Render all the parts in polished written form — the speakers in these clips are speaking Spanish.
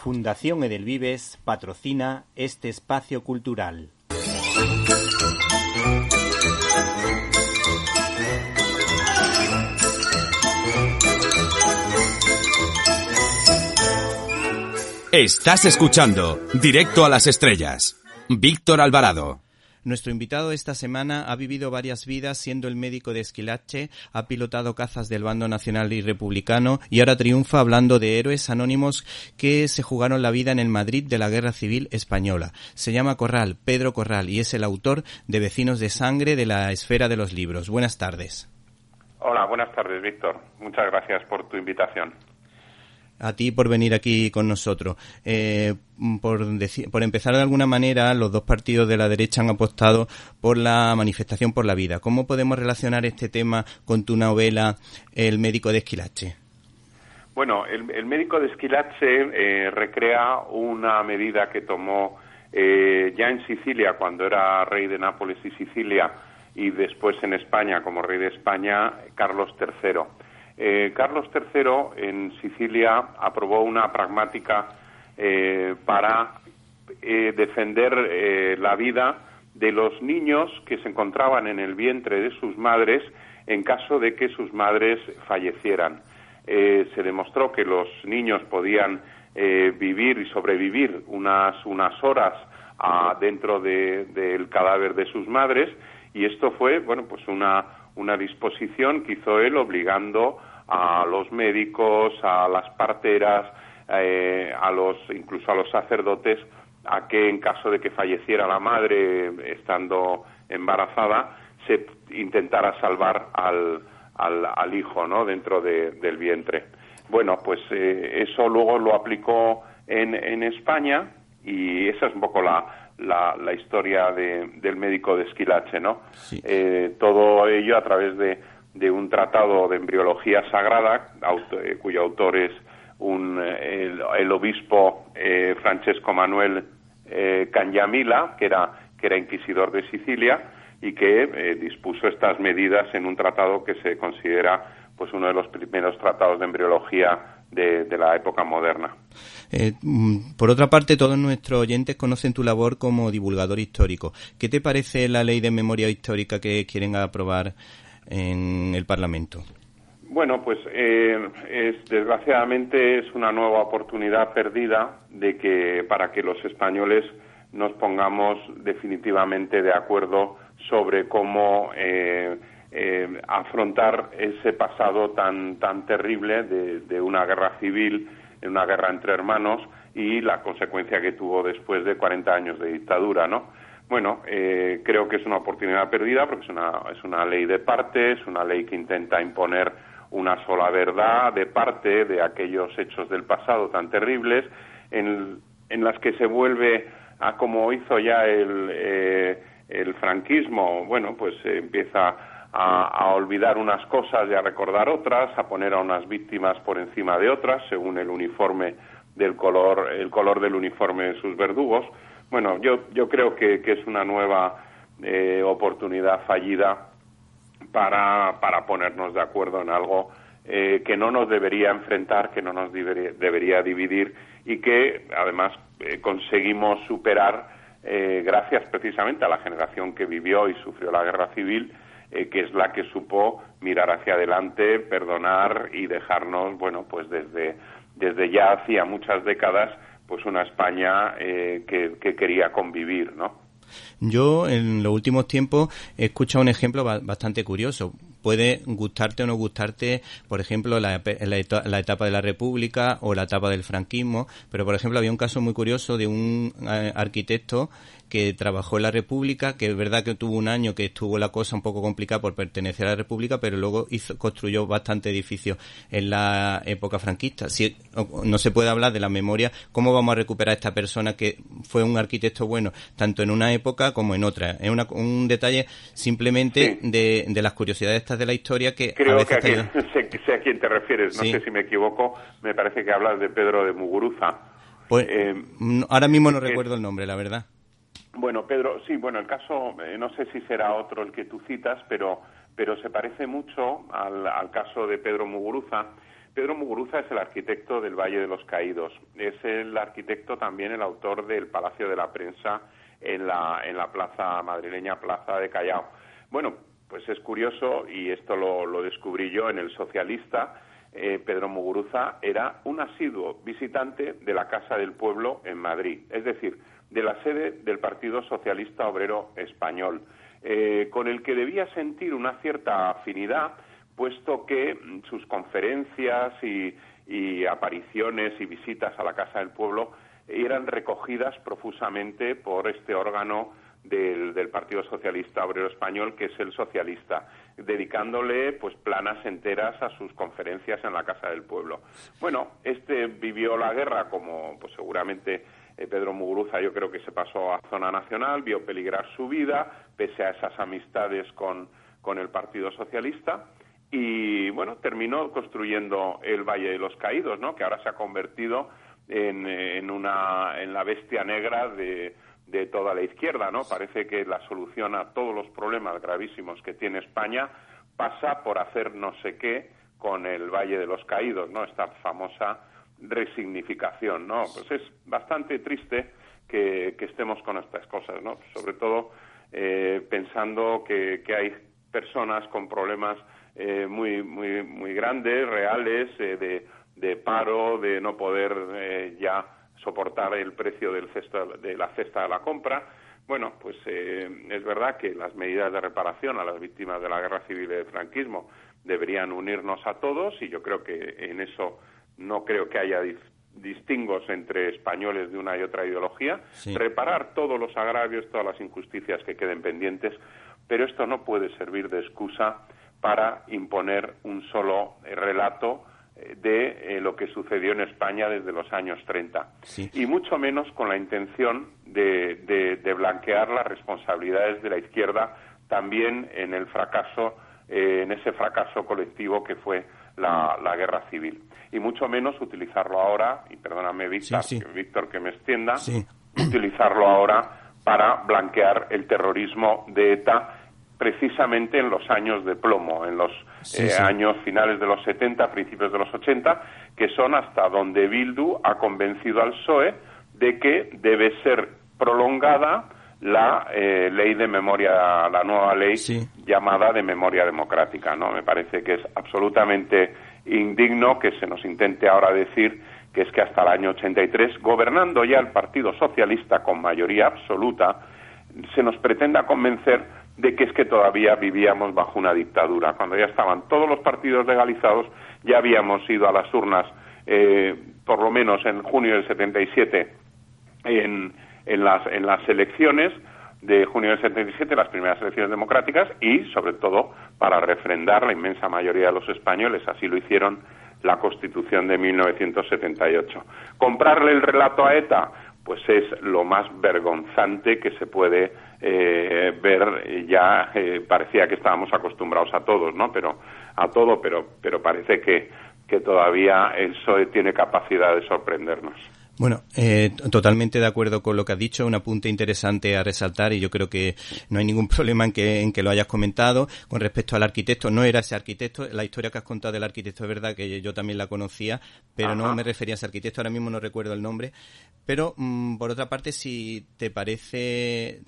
Fundación Edelvives patrocina este espacio cultural. Estás escuchando Directo a las Estrellas. Víctor Alvarado. Nuestro invitado esta semana ha vivido varias vidas siendo el médico de Esquilache, ha pilotado cazas del bando nacional y republicano y ahora triunfa hablando de héroes anónimos que se jugaron la vida en el Madrid de la Guerra Civil Española. Se llama Corral, Pedro Corral, y es el autor de Vecinos de Sangre de la Esfera de los Libros. Buenas tardes. Hola, buenas tardes, Víctor. Muchas gracias por tu invitación. A ti por venir aquí con nosotros. Por empezar de alguna manera, los dos partidos de la derecha han apostado por la manifestación por la vida. ¿Cómo podemos relacionar este tema con tu novela El médico de Esquilache? Bueno, el médico de Esquilache recrea una medida que tomó ya en Sicilia, cuando era rey de Nápoles y Sicilia, y después en España, como rey de España, Carlos III. Carlos III en Sicilia aprobó una pragmática para defender la vida de los niños que se encontraban en el vientre de sus madres en caso de que sus madres fallecieran. Se demostró que los niños podían vivir y sobrevivir unas horas dentro del cadáver de sus madres, y esto fue, bueno, pues una disposición que hizo él obligando a los médicos, a las parteras, incluso a los sacerdotes, a que en caso de que falleciera la madre estando embarazada, se intentara salvar al hijo, ¿no?, dentro del vientre. Bueno, pues eso luego lo aplicó en España, y esa es un poco la historia del médico de Esquilache, ¿no? Sí. Todo ello a través de un tratado de embriología sagrada, cuyo autor es el obispo Francesco Manuel Canyamila, que era inquisidor de Sicilia, y que dispuso estas medidas en un tratado que se considera pues uno de los primeros tratados de embriología de la época moderna. Por otra parte, todos nuestros oyentes conocen tu labor como divulgador histórico. ¿Qué te parece la ley de memoria histórica que quieren aprobar en el Parlamento? Bueno, pues desgraciadamente es una nueva oportunidad perdida para que los españoles nos pongamos definitivamente de acuerdo sobre cómo afrontar ese pasado tan terrible de una guerra civil, una guerra entre hermanos, y la consecuencia que tuvo después de 40 años de dictadura, ¿no? Bueno, creo que es una oportunidad perdida porque es una ley de parte, es una ley que intenta imponer una sola verdad de parte de aquellos hechos del pasado tan terribles, en las que se vuelve a como hizo ya el franquismo. Bueno, pues empieza a olvidar unas cosas y a recordar otras, a poner a unas víctimas por encima de otras, según el uniforme el color del uniforme de sus verdugos. Bueno, yo creo que es una nueva oportunidad fallida para ponernos de acuerdo en algo que no nos debería enfrentar, que no nos debería dividir, y que además conseguimos superar gracias precisamente a la generación que vivió y sufrió la guerra civil, que es la que supo mirar hacia adelante, perdonar y dejarnos, bueno, pues desde ya hacía muchas décadas, pues una España que quería convivir, ¿no? Yo en los últimos tiempos he escuchado un ejemplo bastante curioso. Puede gustarte o no gustarte, por ejemplo, la etapa de la República o la etapa del franquismo, pero por ejemplo había un caso muy curioso de un arquitecto que trabajó en la República, que es verdad que tuvo un año que estuvo la cosa un poco complicada por pertenecer a la República, pero luego construyó bastante edificios en la época franquista. Si no se puede hablar de la memoria, ¿cómo vamos a recuperar a esta persona que fue un arquitecto bueno, tanto en una época como en otra? Es un detalle simplemente sí, de las curiosidades estas de la historia que creo a veces que sé a quién te refieres, no sí, sé si me equivoco, me parece que hablas de Pedro de Muguruza. Pues ahora mismo no recuerdo el nombre, la verdad. Bueno, Pedro, sí, bueno, el caso, no sé si será otro el que tú citas, pero se parece mucho al caso de Pedro Muguruza. Pedro Muguruza es el arquitecto del Valle de los Caídos. Es el arquitecto también el autor del Palacio de la Prensa en la plaza madrileña, Plaza de Callao. Bueno, pues es curioso, y esto lo descubrí yo en El Socialista. Pedro Muguruza era un asiduo visitante de la Casa del Pueblo en Madrid, es decir, de la sede del Partido Socialista Obrero Español, con el que debía sentir una cierta afinidad, puesto que sus conferencias y apariciones y visitas a la Casa del Pueblo eran recogidas profusamente por este órgano del Partido Socialista Obrero Español, que es El Socialista, dedicándole pues planas enteras a sus conferencias en la Casa del Pueblo. Bueno, vivió la guerra como pues seguramente Pedro Muguruza, yo creo que se pasó a zona nacional, vio peligrar su vida pese a esas amistades con el Partido Socialista, y bueno, terminó construyendo el Valle de los Caídos, ¿no?, que ahora se ha convertido en la bestia negra de toda la izquierda, ¿no? Parece que la solución a todos los problemas gravísimos que tiene España pasa por hacer no sé qué con el Valle de los Caídos, ¿no? Esta famosa resignificación, ¿no? Pues es bastante triste que estemos con estas cosas, ¿no? Sobre todo pensando que hay personas con problemas muy grandes, reales, de paro, de no poder ya soportar el precio de la cesta de la compra. Bueno, pues es verdad que las medidas de reparación a las víctimas de la guerra civil y del franquismo deberían unirnos a todos, y yo creo que en eso no creo que haya distingos entre españoles de una y otra ideología. Sí. Reparar todos los agravios, todas las injusticias que queden pendientes, pero esto no puede servir de excusa para imponer un solo relato de lo que sucedió en España desde los años 30. Sí. Y mucho menos con la intención de blanquear las responsabilidades de la izquierda también en el fracaso, en ese fracaso colectivo que fue la guerra civil. Y mucho menos utilizarlo ahora, y perdóname Víctor que me extienda, utilizarlo ahora para blanquear el terrorismo de ETA, precisamente en los años de plomo, en los años finales de los 70, principios de los 80, que son hasta donde Bildu ha convencido al PSOE de que debe ser prolongada la ley de memoria, la nueva ley llamada de memoria democrática, ¿no? Me parece que es absolutamente indigno que se nos intente ahora decir que es que hasta el año 83, gobernando ya el Partido Socialista con mayoría absoluta, se nos pretenda convencer de que es que todavía vivíamos bajo una dictadura, cuando ya estaban todos los partidos legalizados, ya habíamos ido a las urnas, por lo menos en junio del 77, en las elecciones de junio del 77, las primeras elecciones democráticas, y sobre todo para refrendar la inmensa mayoría de los españoles, así lo hicieron, la Constitución de 1978. Comprarle el relato a ETA, pues es lo más vergonzante que se puede ver. Ya parecía que estábamos acostumbrados a todos, ¿no? Pero parece que todavía el PSOE tiene capacidad de sorprendernos. Bueno, totalmente de acuerdo con lo que has dicho, un apunte interesante a resaltar, y yo creo que no hay ningún problema en que lo hayas comentado. Con respecto al arquitecto, no era ese arquitecto, la historia que has contado del arquitecto es verdad que yo también la conocía, pero no me refería a ese arquitecto, ahora mismo no recuerdo el nombre. Pero, por otra parte, si te parece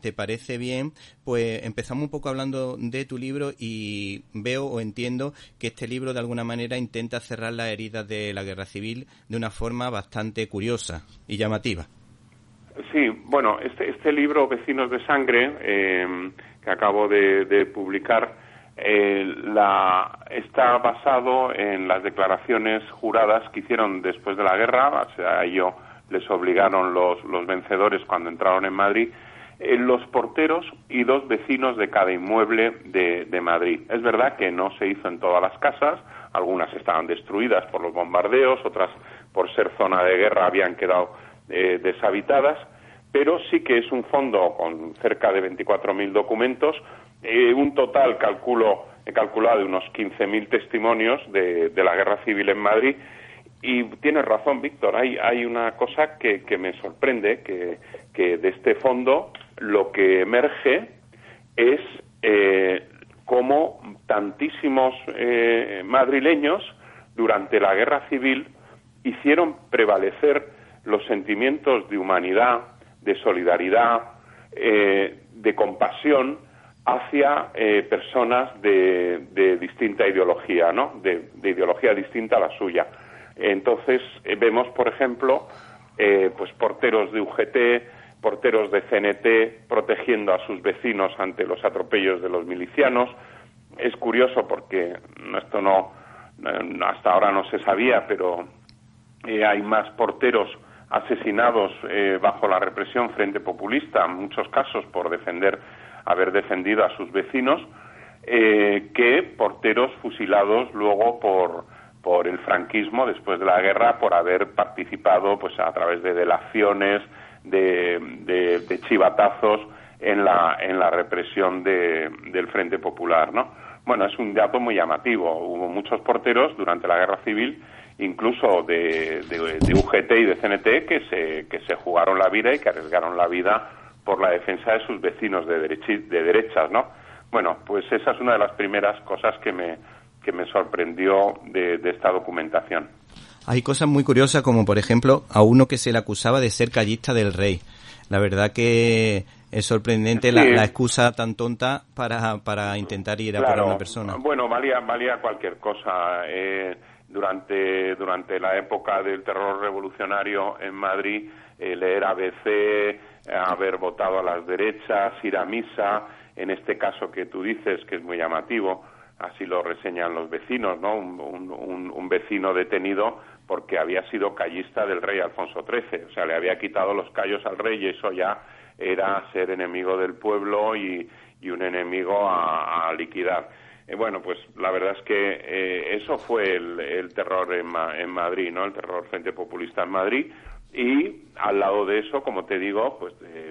bien, pues empezamos un poco hablando de tu libro, y veo o entiendo que este libro de alguna manera intenta cerrar las heridas de la guerra civil de una forma bastante curiosa y llamativa. Sí, bueno, este libro, Vecinos de Sangre, que acabo de publicar, está basado en las declaraciones juradas que hicieron después de la guerra. O sea, a ello les obligaron los vencedores cuando entraron en Madrid, los porteros y 2 vecinos de cada inmueble de Madrid. Es verdad que no se hizo en todas las casas, algunas estaban destruidas por los bombardeos, otras por ser zona de guerra habían quedado deshabitadas, pero sí que es un fondo con cerca de 24.000 documentos, un total he calculado de unos 15.000 testimonios de la guerra civil en Madrid. Y tienes razón, Víctor, hay una cosa que me sorprende, que de este fondo lo que emerge es cómo tantísimos madrileños durante la Guerra Civil hicieron prevalecer los sentimientos de humanidad, de solidaridad, de compasión hacia personas de distinta ideología, ¿no? De ideología distinta a la suya. Entonces vemos, por ejemplo, pues porteros de UGT, porteros de CNT protegiendo a sus vecinos ante los atropellos de los milicianos. Es curioso porque esto no hasta ahora no se sabía, pero hay más porteros asesinados bajo la represión Frente Populista, en muchos casos por haber defendido a sus vecinos, que porteros fusilados luego por el franquismo después de la guerra por haber participado pues a través de delaciones, de chivatazos en la represión del Frente Popular, ¿no? Bueno, es un dato muy llamativo. Hubo muchos porteros durante la Guerra Civil, incluso de UGT y de CNT, que se jugaron la vida y que arriesgaron la vida por la defensa de sus vecinos de derechas, ¿no? Bueno, pues esa es una de las primeras cosas que me sorprendió de esta documentación. Hay cosas muy curiosas, como por ejemplo a uno que se le acusaba de ser callista del rey. La verdad que es sorprendente, sí, la excusa tan tonta para intentar ir a por a una persona. Bueno, valía cualquier cosa. Durante la época del terror revolucionario en Madrid, leer ABC, haber votado a las derechas, ir a misa, en este caso que tú dices, que es muy llamativo, así lo reseñan los vecinos, ¿no? Un vecino detenido porque había sido callista del rey Alfonso XIII, o sea, le había quitado los callos al rey y eso ya era ser enemigo del pueblo y un enemigo a liquidar. Bueno, pues la verdad es que eso fue el terror en Madrid, ¿no? El terror Frente Populista en Madrid, y al lado de eso, como te digo,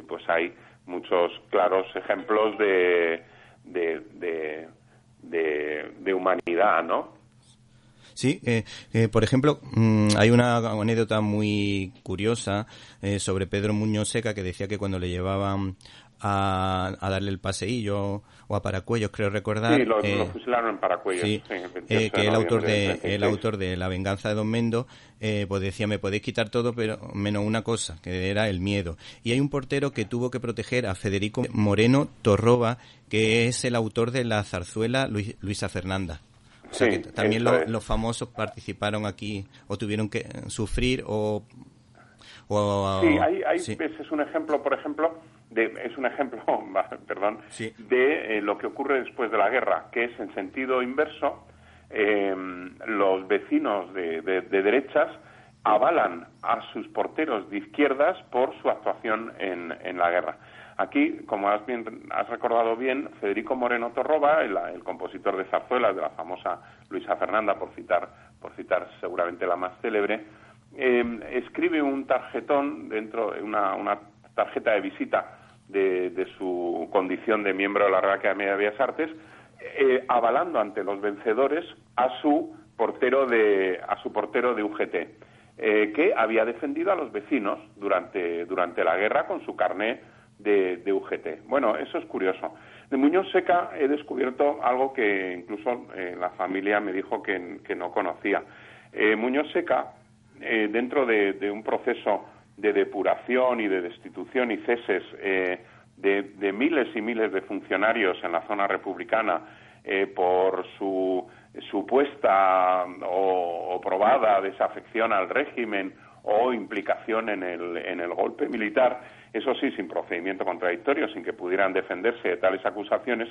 pues hay muchos claros ejemplos de humanidad, ¿no? Sí, por ejemplo, hay una anécdota muy curiosa sobre Pedro Muñoz Seca, que decía que cuando le llevaban a darle el paseillo o a Paracuellos, creo recordar. Sí, lo fusilaron en Paracuellos. Sí, que el autor de La venganza de Don Mendo, pues decía, me podéis quitar todo, pero menos una cosa, que era el miedo. Y hay un portero que tuvo que proteger a Federico Moreno Torroba, que es el autor de la zarzuela Luisa Fernanda. O sea, que también los famosos participaron aquí o tuvieron que sufrir sí, hay sí. Es un ejemplo, por ejemplo, sí, de lo que ocurre después de la guerra, que es en sentido inverso. Los vecinos de derechas avalan a sus porteros de izquierdas por su actuación en la guerra. Aquí, como has recordado bien, Federico Moreno Torroba, el compositor de zarzuelas de la famosa Luisa Fernanda, por citar seguramente la más célebre, escribe un tarjetón dentro de una tarjeta de visita de su condición de miembro de la Real Academia de Bellas Artes, avalando ante los vencedores a su portero de UGT, que había defendido a los vecinos durante la guerra con su carné de UGT. Bueno, eso es curioso. De Muñoz Seca he descubierto algo que incluso la familia me dijo que no conocía. Muñoz Seca, dentro de un proceso de depuración y de destitución y ceses de miles y miles de funcionarios en la zona republicana por su supuesta o probada desafección al régimen o implicación en el golpe militar, eso sí, sin procedimiento contradictorio, sin que pudieran defenderse de tales acusaciones,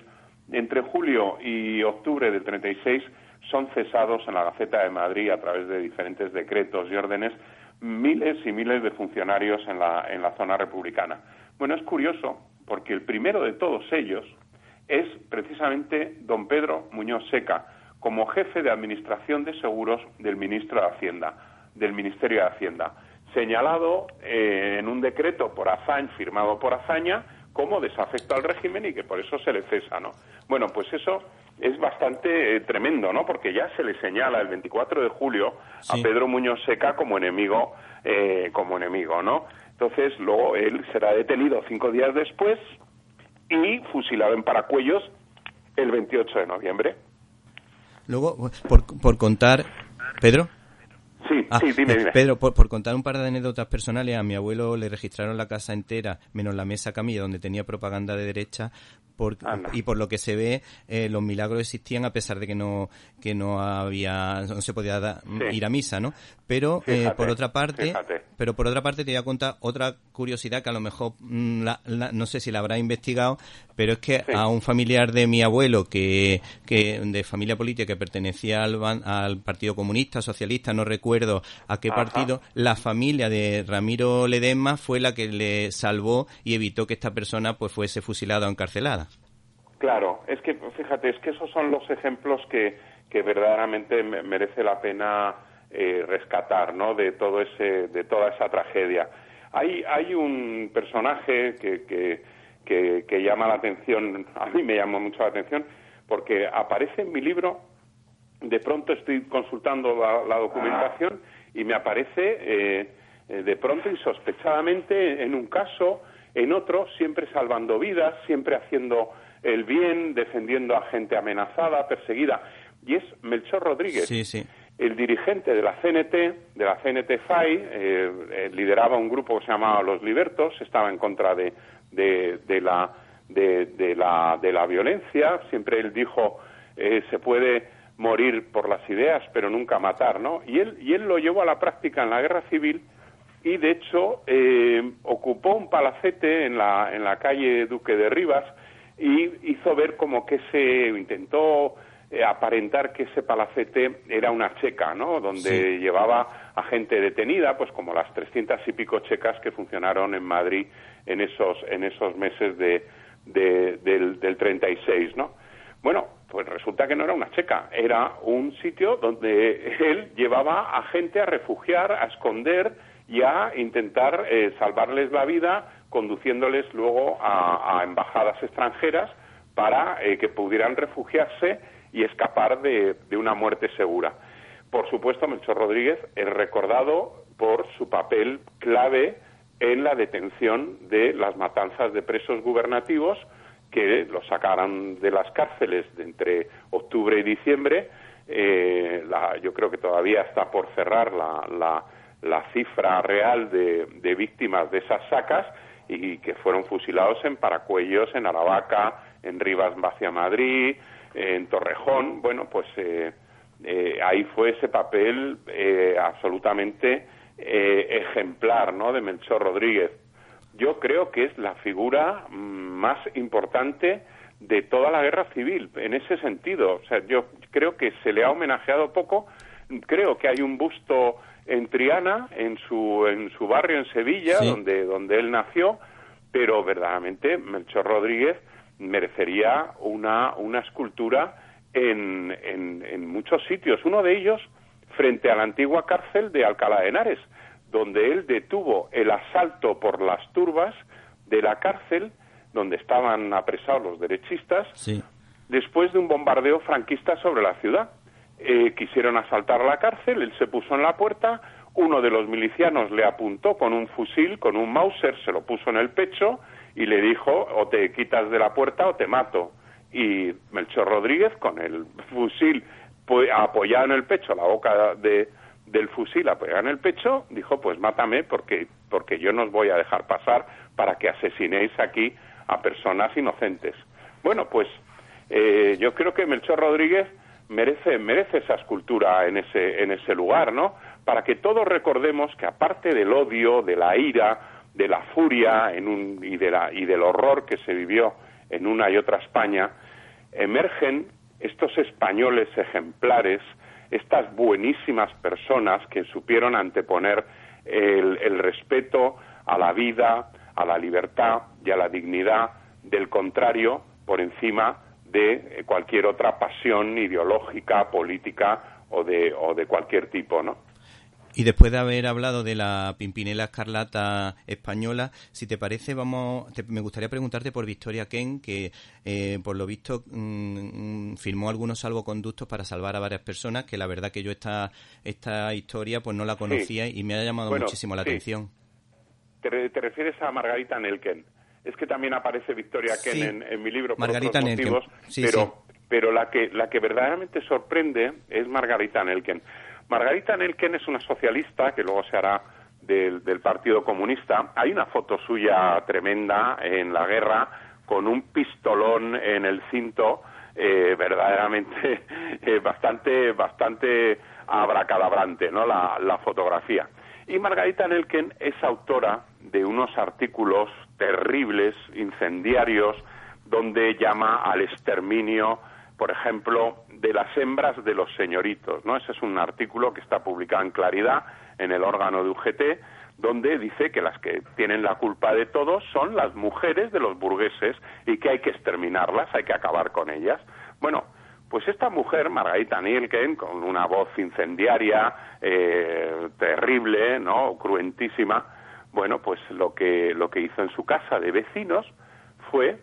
entre julio y octubre del 36 son cesados en la Gaceta de Madrid a través de diferentes decretos y órdenes miles y miles de funcionarios en la zona republicana. Bueno, es curioso porque el primero de todos ellos es precisamente don Pedro Muñoz Seca, como jefe de Administración de Seguros del Ministerio de Hacienda, señalado en un decreto firmado por Azaña como desafecto al régimen y que por eso se le cesa, ¿no? Bueno, pues eso es bastante tremendo, ¿no? Porque ya se le señala el 24 de julio a Pedro Muñoz Seca como enemigo, ¿no? Entonces, luego él será detenido 5 días después y fusilado en Paracuellos el 28 de noviembre. Luego, por contar, ¿Pedro? Sí, dime. Pedro, por contar un par de anécdotas personales, a mi abuelo le registraron la casa entera, menos la mesa camilla, donde tenía propaganda de derecha, y por lo que se ve, los milagros existían a pesar de que no se podía ir a misa, ¿no? Pero por otra parte te voy a contar otra curiosidad que a lo mejor no sé si la habrá investigado, pero es que a un familiar de mi abuelo que de familia política que pertenecía al Partido Comunista, Socialista, no recuerdo a qué partido, la familia de Ramiro Ledesma fue la que le salvó y evitó que esta persona pues fuese fusilada o encarcelada. Claro, es que, fíjate, esos son los ejemplos que verdaderamente merece la pena rescatar, ¿no? De toda esa tragedia. Hay un personaje que llama la atención, a mí me llama mucho la atención, porque aparece en mi libro, de pronto estoy consultando la documentación y me aparece de pronto insospechadamente en un caso, en otro, siempre salvando vidas, siempre haciendo el bien, defendiendo a gente amenazada, perseguida, y es Melchor Rodríguez, sí. El dirigente de la CNT-FAI, lideraba un grupo que se llamaba Los Libertos, estaba en contra de la violencia, siempre él dijo se puede morir por las ideas, pero nunca matar, ¿no? Y él lo llevó a la práctica en la Guerra Civil y de hecho ocupó un palacete en la calle Duque de Rivas y hizo ver como que intentó aparentar que ese palacete era una checa, ¿no? Donde llevaba a gente detenida, pues como las 300 y pico checas que funcionaron en Madrid en esos meses del 36, ¿no? Bueno, pues resulta que no era una checa, era un sitio donde él llevaba a gente a refugiar, a esconder y a intentar salvarles la vida, conduciéndoles luego a embajadas extranjeras para que pudieran refugiarse y escapar de una muerte segura. Por supuesto, Melchor Rodríguez es recordado por su papel clave en la detención de las matanzas de presos gubernativos que los sacaron de las cárceles de entre octubre y diciembre. Yo creo que todavía está por cerrar la cifra real de víctimas de esas sacas y que fueron fusilados en Paracuellos, en Aravaca, en Rivas hacia Madrid, en Torrejón. Bueno, pues ahí fue ese papel absolutamente ejemplar, ¿no?, de Melchor Rodríguez. Yo creo que es la figura más importante de toda la guerra civil, en ese sentido. O sea, yo creo que se le ha homenajeado poco. Creo que hay un busto en Triana, en su barrio en Sevilla, sí, donde él nació, pero verdaderamente Melchor Rodríguez merecería una escultura en muchos sitios. Uno de ellos frente a la antigua cárcel de Alcalá de Henares, donde él detuvo el asalto por las turbas de la cárcel donde estaban apresados los derechistas, sí, después de un bombardeo franquista sobre la ciudad. Quisieron asaltar la cárcel, él se puso en la puerta, uno de los milicianos le apuntó con un fusil, con un Mauser, se lo puso en el pecho y le dijo: o te quitas de la puerta o te mato. Y Melchor Rodríguez, con el fusil apoyado en el pecho, la boca del fusil apoyada en el pecho, dijo: pues mátame porque yo no os voy a dejar pasar para que asesinéis aquí a personas inocentes. Bueno, pues yo creo que Melchor Rodríguez merece esa escultura en ese lugar, ¿no? Para que todos recordemos que aparte del odio, de la ira, de la furia y del horror que se vivió en una y otra España, emergen estos españoles ejemplares, estas buenísimas personas que supieron anteponer el respeto a la vida, a la libertad y a la dignidad del contrario por encima de cualquier otra pasión ideológica, política o de cualquier tipo, ¿no? Y después de haber hablado de la Pimpinela Escarlata española, si te parece, me gustaría preguntarte por Victoria Kent, que por lo visto firmó algunos salvoconductos para salvar a varias personas, que la verdad que yo esta historia pues no la conocía, sí, y me ha llamado muchísimo la atención. ¿Te refieres a Margarita Nelken? Es que también aparece Victoria Kent en mi libro por Margarita otros motivos, sí, pero la que verdaderamente sorprende es Margarita Nelken, Margarita Nelken es una socialista que luego se hará del Partido Comunista. Hay una foto suya tremenda en la guerra con un pistolón en el cinto, verdaderamente bastante abracadabrante, ¿no? La fotografía. Y Margarita Nelken es autora de unos artículos terribles, incendiarios, donde llama al exterminio, por ejemplo, de las hembras de los señoritos, ¿no? Ese es un artículo que está publicado en Claridad, en el órgano de UGT, donde dice que las que tienen la culpa de todo son las mujeres de los burgueses y que hay que exterminarlas, hay que acabar con ellas. Bueno, pues esta mujer, Margarita Nelken, con una voz incendiaria, terrible, ¿no?, cruentísima, bueno, pues lo que hizo en su casa de vecinos fue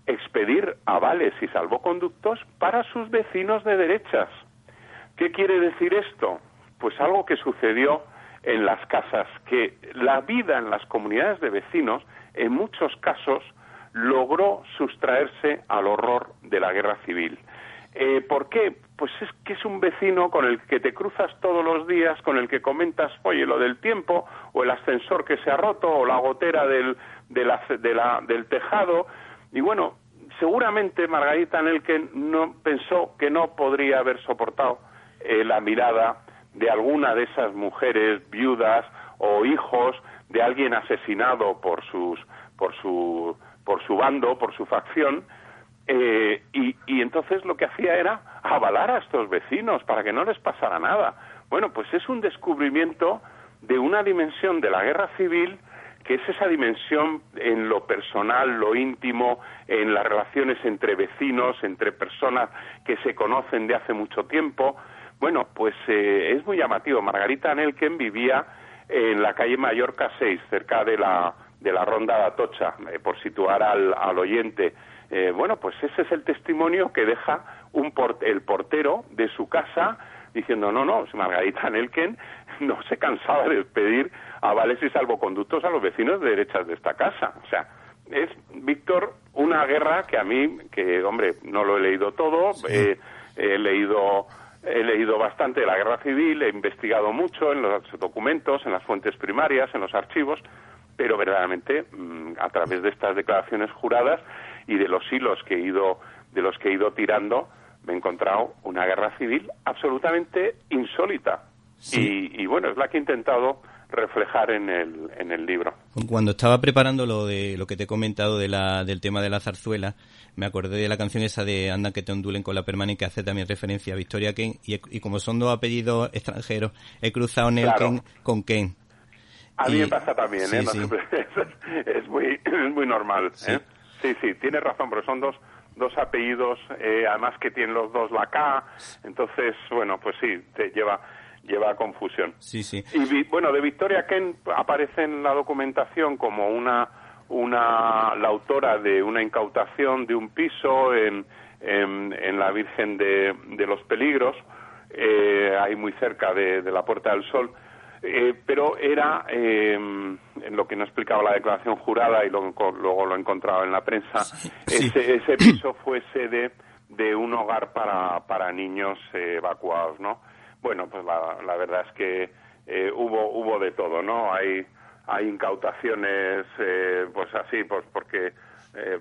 expedir avales y salvoconductos para sus vecinos de derechas. ¿Qué quiere decir esto? Pues algo que sucedió en las casas, que la vida en las comunidades de vecinos, en muchos casos, logró sustraerse al horror de la guerra civil. ¿Por qué? Pues es que es un vecino con el que te cruzas todos los días, con el que comentas, oye, lo del tiempo, o el ascensor que se ha roto, o la gotera del tejado. Y bueno, seguramente Margarita Nelken no pensó que no podría haber soportado la mirada de alguna de esas mujeres viudas o hijos de alguien asesinado por su bando, por su facción, y entonces lo que hacía era avalar a estos vecinos para que no les pasara nada. Bueno, pues es un descubrimiento de una dimensión de la guerra civil que es esa dimensión en lo personal, lo íntimo, en las relaciones entre vecinos, entre personas que se conocen de hace mucho tiempo. Bueno, pues es muy llamativo. Margarita Nelken vivía en la calle Mallorca 6, cerca de la Ronda de Atocha, por situar al oyente. Bueno, pues ese es el testimonio que deja el portero de su casa, diciendo, no, Margarita Nelken no se cansaba de pedir avales y salvoconductos a los vecinos de derechas de esta casa. O sea, es, Víctor, una guerra que a mí, que hombre, no lo he leído todo, sí. He leído bastante de la guerra civil, he investigado mucho en los documentos, en las fuentes primarias, en los archivos, pero verdaderamente a través de estas declaraciones juradas y de los hilos de los que he ido tirando, me he encontrado una guerra civil absolutamente insólita. Sí. Y bueno, es la que he intentado reflejar en el libro. Cuando estaba preparando lo que te he comentado del tema de la zarzuela, me acordé de la canción esa de Anda que te ondulen con la permanente, que hace también referencia a Victoria Kent, y como son dos apellidos extranjeros, he cruzado Nelken con Kent. A mí me pasa también, sí, no sí. Es muy normal, sí. Sí, tienes razón, pero son dos apellidos, además que tienen los dos la K, entonces, bueno, pues sí, te lleva a confusión. Sí. Y bueno, de Victoria Kent aparece en la documentación como la autora de una incautación de un piso en la Virgen de los Peligros, ahí muy cerca de la Puerta del Sol, pero era, en lo que no explicaba la declaración jurada y luego lo he encontrado en la prensa, sí. Ese piso fue sede de un hogar para niños evacuados, ¿no? Bueno, pues la verdad es que hubo de todo, ¿no? Hay incautaciones, pues así, pues porque,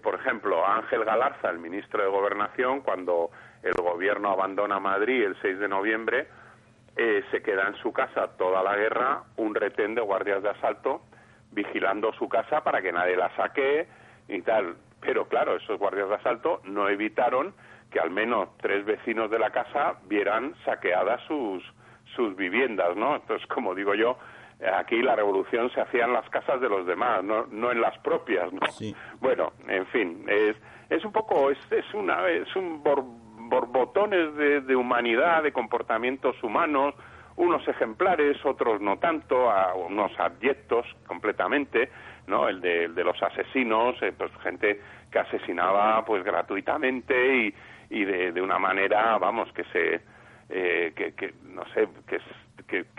por ejemplo, Ángel Galarza, el ministro de Gobernación, cuando el gobierno abandona Madrid el 6 de noviembre, se queda en su casa toda la guerra un retén de guardias de asalto vigilando su casa para que nadie la saque y tal. Pero claro, esos guardias de asalto no evitaron que al menos 3 vecinos de la casa vieran saqueadas sus viviendas, ¿no? Entonces, como digo yo, aquí la revolución se hacía en las casas de los demás, no en las propias, ¿no? Sí. Bueno, en fin, es un poco, es un borbotones de humanidad, de comportamientos humanos, unos ejemplares, otros no tanto, unos abyectos completamente, ¿no? El de los asesinos, pues gente que asesinaba pues gratuitamente y de una manera, vamos, que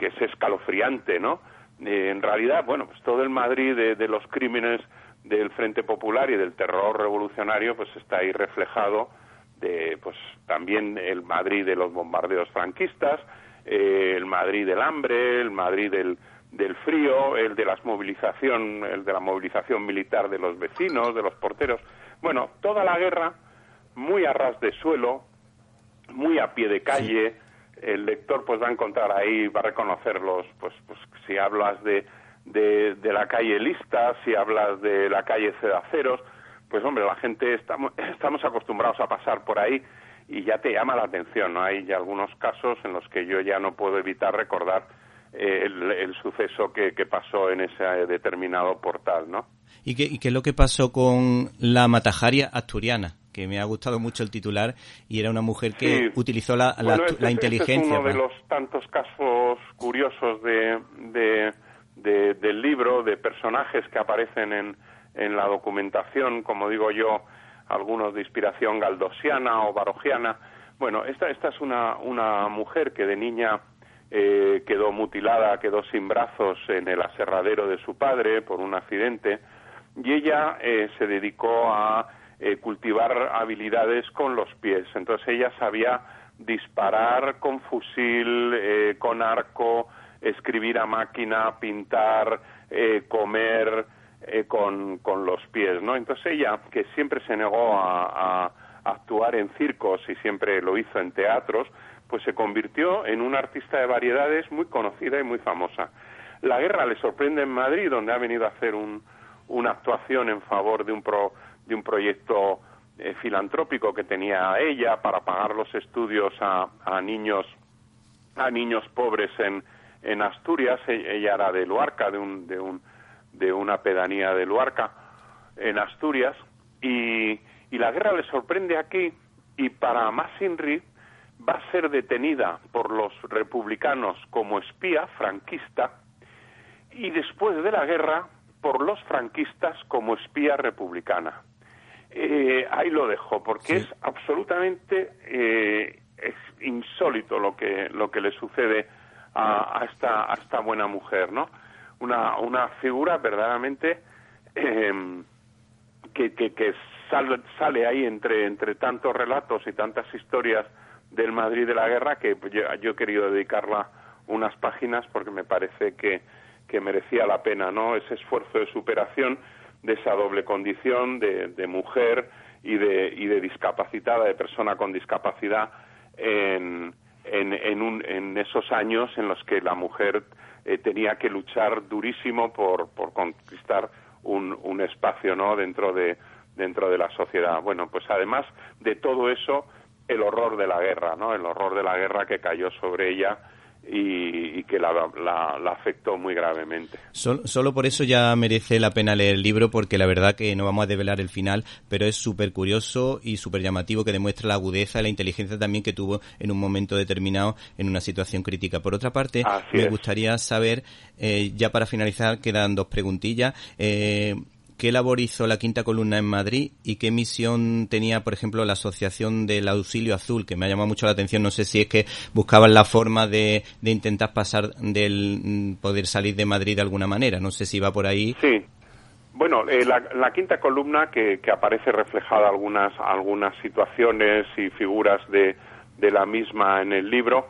es escalofriante, ¿no? En realidad, bueno, pues todo el Madrid de los crímenes del Frente Popular y del terror revolucionario, pues está ahí reflejado, pues también el Madrid de los bombardeos franquistas, el Madrid del hambre, el Madrid del frío, el de la movilización militar de los vecinos, de los porteros. Bueno, toda la guerra muy a ras de suelo, muy a pie de calle. Sí. El lector pues va a encontrar ahí, va a reconocerlos, pues si hablas de la calle Lista, si hablas de la calle Cedaceros, pues hombre, la gente estamos acostumbrados a pasar por ahí y ya te llama la atención, ¿no? Hay ya algunos casos en los que yo ya no puedo evitar recordar el suceso que pasó en ese determinado portal, ¿no? ¿Y qué es lo que pasó con la Matajaria asturiana? Que me ha gustado mucho el titular, y era una mujer que utilizó la inteligencia. Es uno de los tantos casos curiosos del libro, de personajes que aparecen en la documentación, como digo yo, algunos de inspiración galdosiana o barogiana. Bueno, esta es una mujer que de niña quedó mutilada, quedó sin brazos en el aserradero de su padre por un accidente, y ella se dedicó a cultivar habilidades con los pies. Entonces ella sabía disparar con fusil, con arco, escribir a máquina, pintar, comer con los pies, ¿no? Entonces ella, que siempre se negó a actuar en circos y siempre lo hizo en teatros, pues se convirtió en una artista de variedades muy conocida y muy famosa. La guerra le sorprende en Madrid, donde ha venido a hacer una actuación en favor de un proyecto filantrópico que tenía ella para pagar los estudios a niños pobres en Asturias. Ella era de Luarca, de una pedanía de Luarca en Asturias, y la guerra le sorprende aquí, y para más Inri va a ser detenida por los republicanos como espía franquista, y después de la guerra por los franquistas como espía republicana. Ahí lo dejo, porque es absolutamente es insólito lo que le sucede a esta buena mujer, ¿no? Una figura verdaderamente que sale ahí entre tantos relatos y tantas historias del Madrid de la guerra, que yo he querido dedicarla unas páginas porque me parece que merecía la pena, ¿no? Ese esfuerzo de superación de esa doble condición de mujer y de discapacitada, de persona con discapacidad en esos años en los que la mujer tenía que luchar durísimo por conquistar un espacio, ¿no? dentro de la sociedad. Bueno, pues además de todo eso, el horror de la guerra, ¿no? El horror de la guerra que cayó sobre ella y que la afectó muy gravemente. Solo por eso ya merece la pena leer el libro, porque la verdad que no vamos a desvelar el final, pero es súper curioso y súper llamativo, que demuestra la agudeza y la inteligencia también que tuvo en un momento determinado en una situación crítica. Por otra parte, me gustaría saber, ya para finalizar, quedan dos preguntillas, ¿qué labor hizo la Quinta Columna en Madrid y qué misión tenía, por ejemplo, la Asociación del Auxilio Azul? Que me ha llamado mucho la atención. No sé si es que buscaban la forma de intentar poder salir de Madrid de alguna manera. No sé si va por ahí. Sí. Bueno, la Quinta Columna, que aparece reflejada algunas situaciones y figuras de la misma en el libro,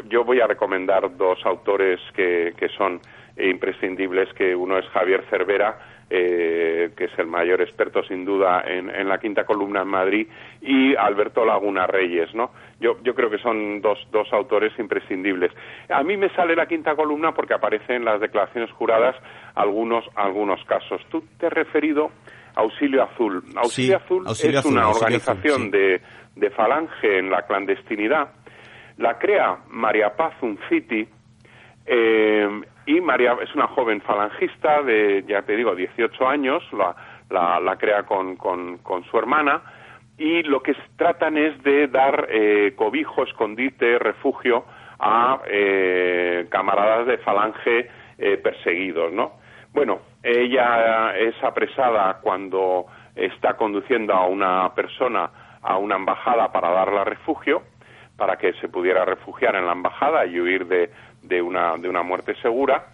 yo voy a recomendar dos autores que son imprescindibles, que uno es Javier Cervera, que es el mayor experto sin duda en la Quinta Columna en Madrid, y Alberto Laguna Reyes, ¿no? Yo creo que son dos autores imprescindibles. A mí me sale la Quinta Columna porque aparecen en las declaraciones juradas algunos casos. Tú te has referido a Auxilio Azul. Auxilio Azul es una organización de Falange en la clandestinidad. La crea María Paz Unciti, y María es una joven falangista de, ya te digo, 18 años, la crea con su hermana, y lo que tratan es de dar cobijo, escondite, refugio a camaradas de Falange perseguidos, ¿no? Bueno, ella es apresada cuando está conduciendo a una persona a una embajada para darle refugio, para que se pudiera refugiar en la embajada y huir de una muerte segura,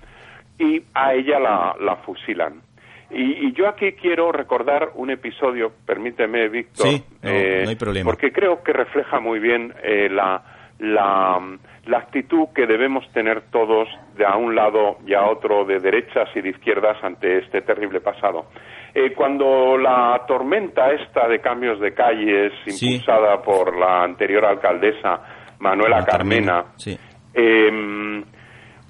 y a ella la fusilan. Y yo aquí quiero recordar un episodio, permíteme, Víctor, sí, no hay problema, porque creo que refleja muy bien la la actitud que debemos tener todos de a un lado y a otro, de derechas y de izquierdas, ante este terrible pasado. Cuando la tormenta esta de cambios de calles, impulsada por la anterior alcaldesa Manuela Carmena,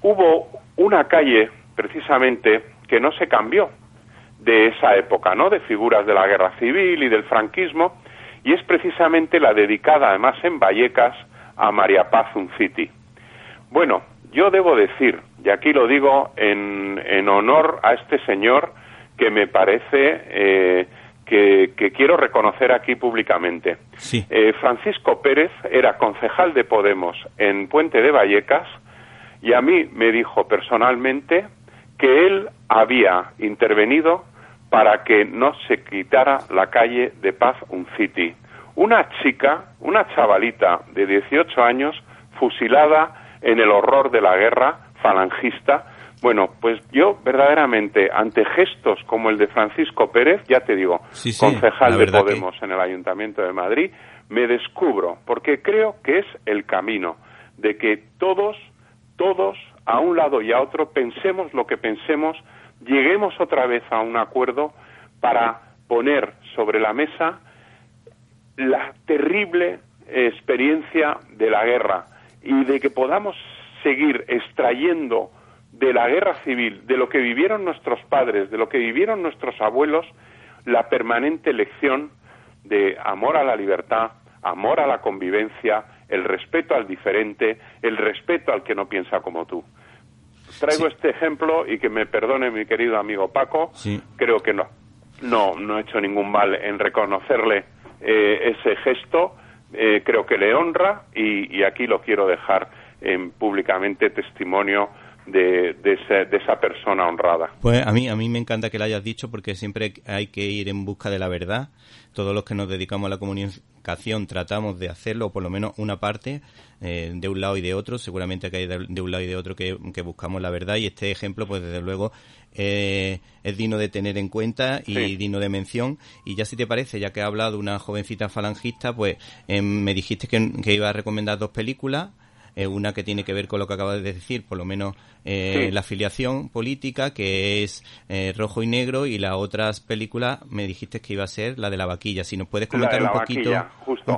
hubo una calle, precisamente, que no se cambió de esa época, ¿no?, de figuras de la guerra civil y del franquismo, y es precisamente la dedicada, además en Vallecas, a María Paz Unciti. Bueno, yo debo decir, y aquí lo digo en honor a este señor, que me parece que quiero reconocer aquí públicamente. Francisco Pérez era concejal de Podemos en Puente de Vallecas, y a mí me dijo personalmente que él había intervenido para que no se quitara la calle de Paz Unciti. Una chica, una chavalita de 18 años, fusilada en el horror de la guerra falangista. Bueno, pues yo verdaderamente, ante gestos como el de Francisco Pérez, ya te digo, concejal de Podemos en el Ayuntamiento de Madrid, me descubro, porque creo que es el camino de que todos, a un lado y a otro, pensemos lo que pensemos, lleguemos otra vez a un acuerdo para poner sobre la mesa la terrible experiencia de la guerra, y de que podamos seguir extrayendo de la guerra civil, de lo que vivieron nuestros padres, de lo que vivieron nuestros abuelos, la permanente lección de amor a la libertad, amor a la convivencia, el respeto al diferente, el respeto al que no piensa como tú. Traigo este ejemplo, y que me perdone mi querido amigo Paco, creo que no he hecho ningún mal en reconocerle ese gesto, creo que le honra, y aquí lo quiero dejar públicamente testimonio de esa persona honrada. Pues a mí me encanta que lo hayas dicho, porque siempre hay que ir en busca de la verdad. Todos los que nos dedicamos a la comunicación tratamos de hacerlo, o por lo menos una parte, de un lado y de otro. Seguramente que hay de un lado y de otro que buscamos la verdad, y este ejemplo, pues desde luego, es digno de tener en cuenta y digno de mención. Y ya, si te parece, ya que has hablado de una jovencita falangista, pues me dijiste que iba a recomendar 2 películas. Una que tiene que ver con lo que acabas de decir, por lo menos la afiliación política, que es Rojo y Negro, y la otra película me dijiste que iba a ser la de La Vaquilla. Si nos puedes comentar un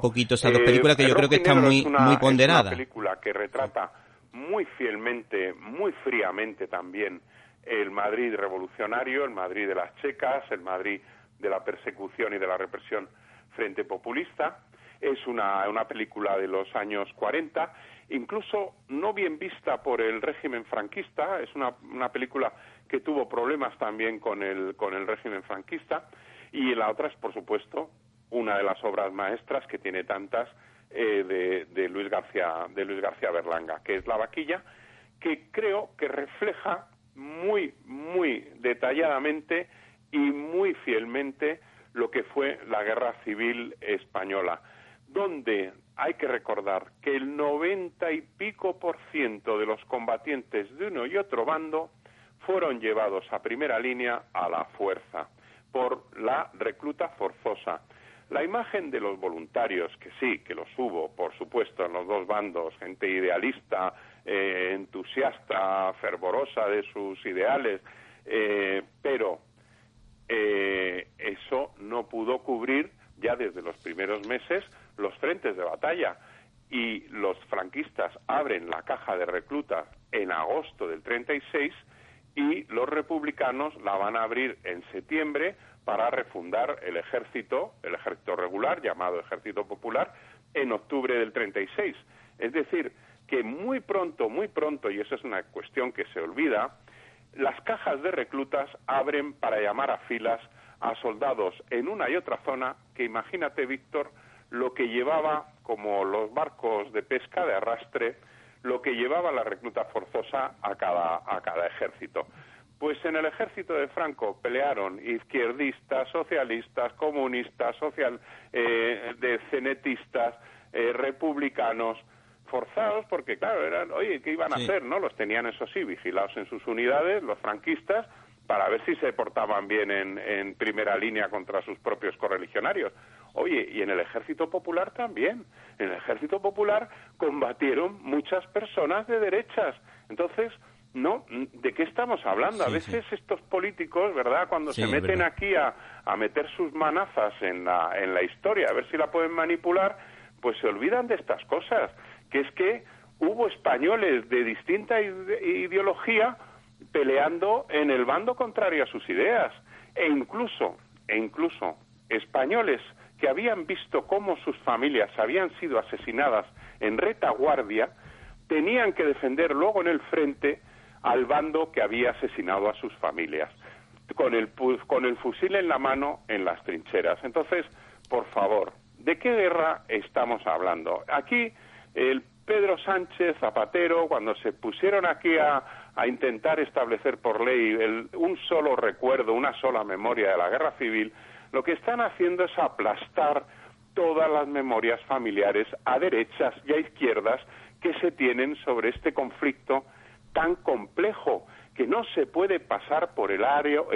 poquito esas 2 películas, que yo creo que están muy ponderadas. Es una película que retrata muy fielmente, muy fríamente también, el Madrid revolucionario, el Madrid de las checas, el Madrid de la persecución y de la represión frente populista. Es una película de los años 40, incluso no bien vista por el régimen franquista. Es una película que tuvo problemas también con el régimen franquista. Y la otra es, por supuesto, una de las obras maestras, que tiene tantas, de Luis García Berlanga, que es La Vaquilla, que creo que refleja muy, muy detalladamente y muy fielmente lo que fue la Guerra Civil Española, donde hay que recordar que el 90 y pico % de los combatientes de uno y otro bando fueron llevados a primera línea a la fuerza por la recluta forzosa. La imagen de los voluntarios, que sí, que los hubo, por supuesto, en los dos bandos, gente idealista, entusiasta, fervorosa de sus ideales, pero eso no pudo cubrir ya desde los primeros meses los frentes de batalla, y los franquistas abren la caja de reclutas en agosto del 36, y los republicanos la van a abrir en septiembre para refundar el ejército regular, llamado Ejército Popular, en octubre del 36. Es decir, que muy pronto, y eso es una cuestión que se olvida, las cajas de reclutas abren para llamar a filas a soldados en una y otra zona, que imagínate, Víctor, lo que llevaba, como los barcos de pesca de arrastre, lo que llevaba la recluta forzosa a cada ejército. Pues en el ejército de Franco pelearon izquierdistas, socialistas, comunistas, de cenetistas, republicanos, forzados, porque claro, ¿qué iban a hacer? ¿No? Los tenían, eso sí, vigilados en sus unidades, los franquistas, para ver si se portaban bien en primera línea contra sus propios correligionarios. Oye, y en el Ejército Popular también. En el Ejército Popular combatieron muchas personas de derechas. Entonces, no, ¿de qué estamos hablando? A veces estos políticos, ¿verdad?, cuando se meten aquí a meter sus manazas en la historia, a ver si la pueden manipular, pues se olvidan de estas cosas, que es que hubo españoles de distinta ideología peleando en el bando contrario a sus ideas, e incluso españoles que habían visto cómo sus familias habían sido asesinadas en retaguardia, tenían que defender luego en el frente al bando que había asesinado a sus familias, con el fusil en la mano en las trincheras. Entonces, por favor, ¿de qué guerra estamos hablando? Aquí, el Pedro Sánchez, Zapatero, cuando se pusieron aquí a intentar establecer por ley un solo recuerdo, una sola memoria de la guerra civil, lo que están haciendo es aplastar todas las memorias familiares a derechas y a izquierdas que se tienen sobre este conflicto tan complejo, que no se puede pasar por el aro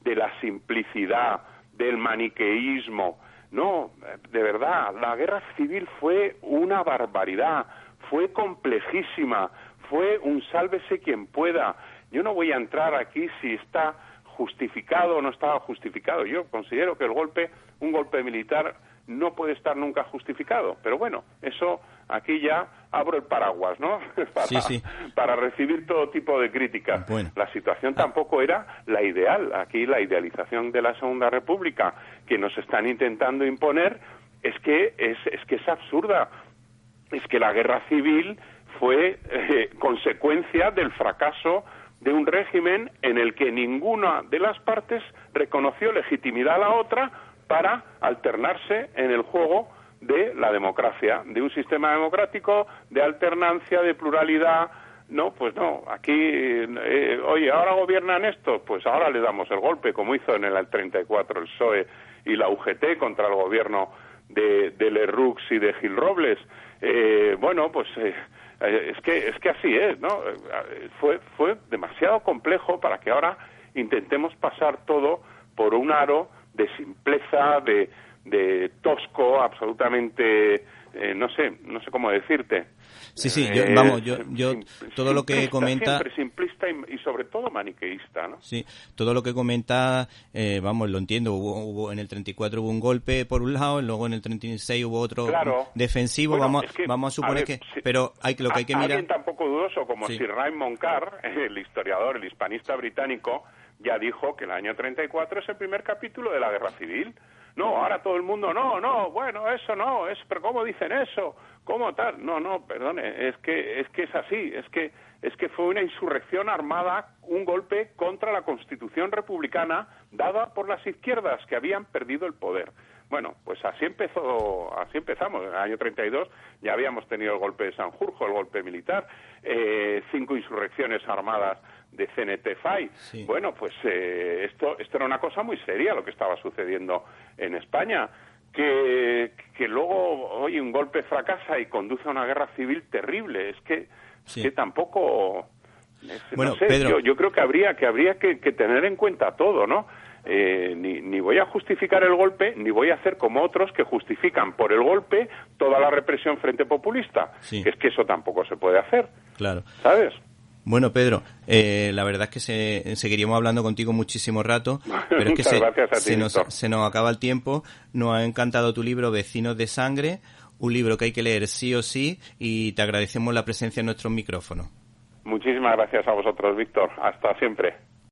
de la simplicidad, del maniqueísmo. No, de verdad, la guerra civil fue una barbaridad, fue complejísima, fue un sálvese quien pueda. Yo no voy a entrar aquí si está justificado o no estaba justificado. Yo considero que un golpe militar no puede estar nunca justificado, pero bueno, eso aquí ya abro el paraguas, ¿no? Para recibir todo tipo de críticas. Bueno. La situación tampoco era la ideal. Aquí la idealización de la Segunda República que nos están intentando imponer es que es absurda. Es que la guerra civil fue consecuencia del fracaso de un régimen en el que ninguna de las partes reconoció legitimidad a la otra para alternarse en el juego de la democracia, de un sistema democrático, de alternancia, de pluralidad. No, pues no, aquí, oye, ahora gobiernan estos, pues ahora le damos el golpe, como hizo en el 34 el PSOE y la UGT contra el gobierno de Lerroux y de Gil Robles. Bueno, pues es que así es, ¿no? Fue demasiado complejo para que ahora intentemos pasar todo por un aro de simpleza, de tosco, absolutamente, no sé cómo decirte. Sí, yo todo lo que comenta... Siempre simplista y sobre todo maniqueísta, ¿no? Sí, todo lo que comenta, lo entiendo. Hubo en el 34 hubo un golpe por un lado, y luego en el 36 hubo otro defensivo. Bueno, vamos a suponer que... Pero lo que hay que mirar... Alguien tan poco dudoso como Sir Raymond Carr, el historiador, el hispanista británico, ya dijo que el año 34 es el primer capítulo de la Guerra Civil. No, ahora todo el mundo, bueno, eso no, pero ¿cómo dicen eso? ¿Cómo tal? No, perdone, es que es así, es que fue una insurrección armada, un golpe contra la Constitución republicana dada por las izquierdas que habían perdido el poder. Bueno, pues así empezamos. En el año 32 ya habíamos tenido el golpe de Sanjurjo, el golpe militar, 5 insurrecciones armadas de CNT-FAI. Sí. Bueno, pues esto era una cosa muy seria lo que estaba sucediendo en España, que luego, oye, un golpe fracasa y conduce a una guerra civil terrible. Es que tampoco... Bueno, no sé, Pedro... yo creo que habría que tener en cuenta todo, ¿no? Ni voy a justificar el golpe, ni voy a hacer como otros que justifican por el golpe toda la represión frente populista. Sí. Que es que eso tampoco se puede hacer. Claro. ¿Sabes? Bueno, Pedro, la verdad es que seguiríamos hablando contigo muchísimo rato, pero es que se nos acaba el tiempo. Nos ha encantado tu libro Vecinos de Sangre, un libro que hay que leer sí o sí, y te agradecemos la presencia en nuestros micrófonos. Muchísimas gracias a vosotros, Víctor. Hasta siempre.